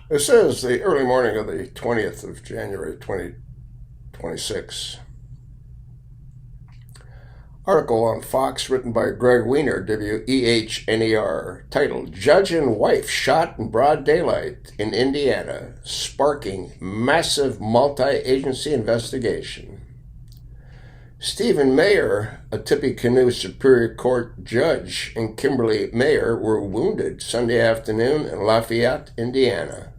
It says the early morning of the 20th of January 2026. Article on Fox written by Greg Wiener, WEHNER, titled Judge and Wife Shot in Broad Daylight in Indiana, Sparking Massive Multi-Agency Investigation. Stephen Mayer, a Tippecanoe Superior Court judge, and Kimberly Mayer were wounded Sunday afternoon in Lafayette, Indiana.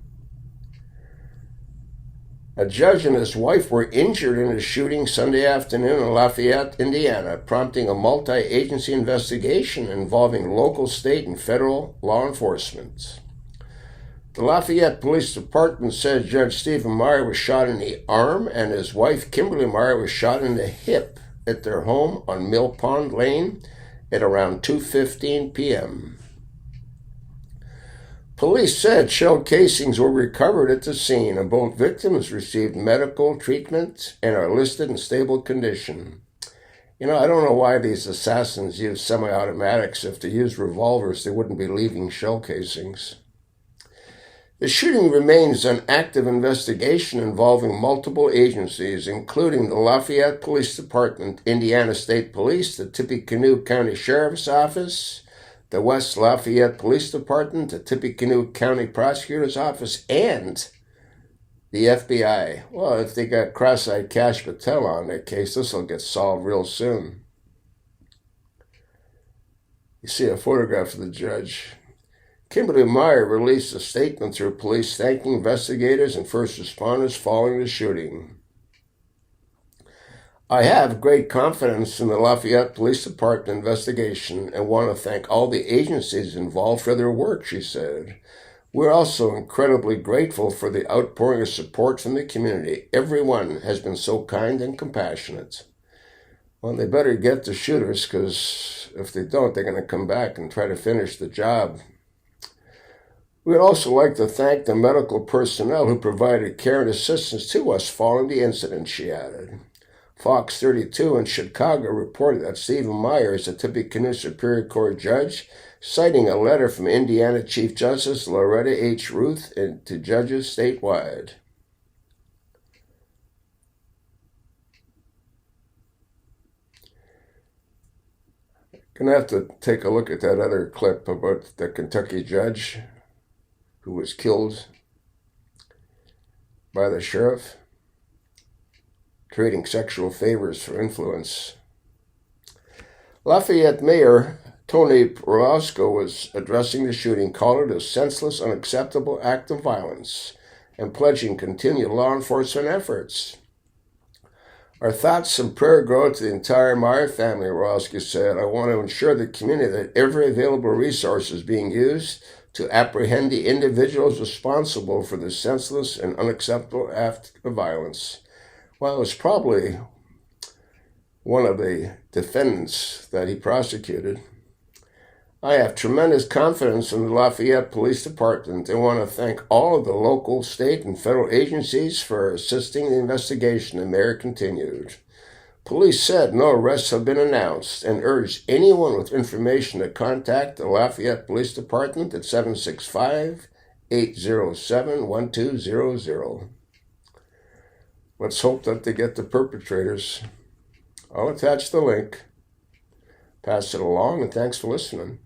A judge and his wife were injured in a shooting Sunday afternoon in Lafayette, Indiana, prompting a multi-agency investigation involving local, state, and federal law enforcement. The Lafayette Police Department said Judge Stephen Meyer was shot in the arm and his wife Kimberly Meyer was shot in the hip at their home on Mill Pond Lane at around 2:15 p.m. Police said shell casings were recovered at the scene and both victims received medical treatment and are listed in stable condition. I don't know why these assassins use semi-automatics. If they used revolvers, they wouldn't be leaving shell casings. The shooting remains an active investigation involving multiple agencies, including the Lafayette Police Department, Indiana State Police, the Tippecanoe County Sheriff's Office, the West Lafayette Police Department, the Tippecanoe County Prosecutor's Office, and the FBI. Well, if they got cross-eyed Cash Patel on their case, this will get solved real soon. You see a photograph of the judge. Kimberly Meyer released a statement through police thanking investigators and first responders following the shooting. I have great confidence in the Lafayette Police Department investigation and want to thank all the agencies involved for their work, she said. We're also incredibly grateful for the outpouring of support from the community. Everyone has been so kind and compassionate. Well, they better get the shooters, because if they don't, they're going to come back and try to finish the job. We'd also like to thank the medical personnel who provided care and assistance to us following the incident, she added. Fox 32 in Chicago reported that Stephen Meyer is a Tippecanoe Superior Court judge, citing a letter from Indiana Chief Justice Loretta H. Ruth to judges statewide. Gonna have to take a look at that other clip about the Kentucky judge who was killed by the sheriff, trading sexual favors for influence. Lafayette Mayor Tony Orozco was addressing the shooting, calling it a senseless, unacceptable act of violence, and pledging continued law enforcement efforts. Our thoughts and prayer go to the entire Meyer family, Orozco said. I want to ensure the community that every available resource is being used to apprehend the individuals responsible for this senseless and unacceptable act of violence. Well, it was probably one of the defendants that he prosecuted. I have tremendous confidence in the Lafayette Police Department and want to thank all of the local, state, and federal agencies for assisting the investigation, the mayor continued. Police said no arrests have been announced and urged anyone with information to contact the Lafayette Police Department at 765-807-1200. Let's hope that they get the perpetrators. I'll attach the link. Pass it along, and thanks for listening.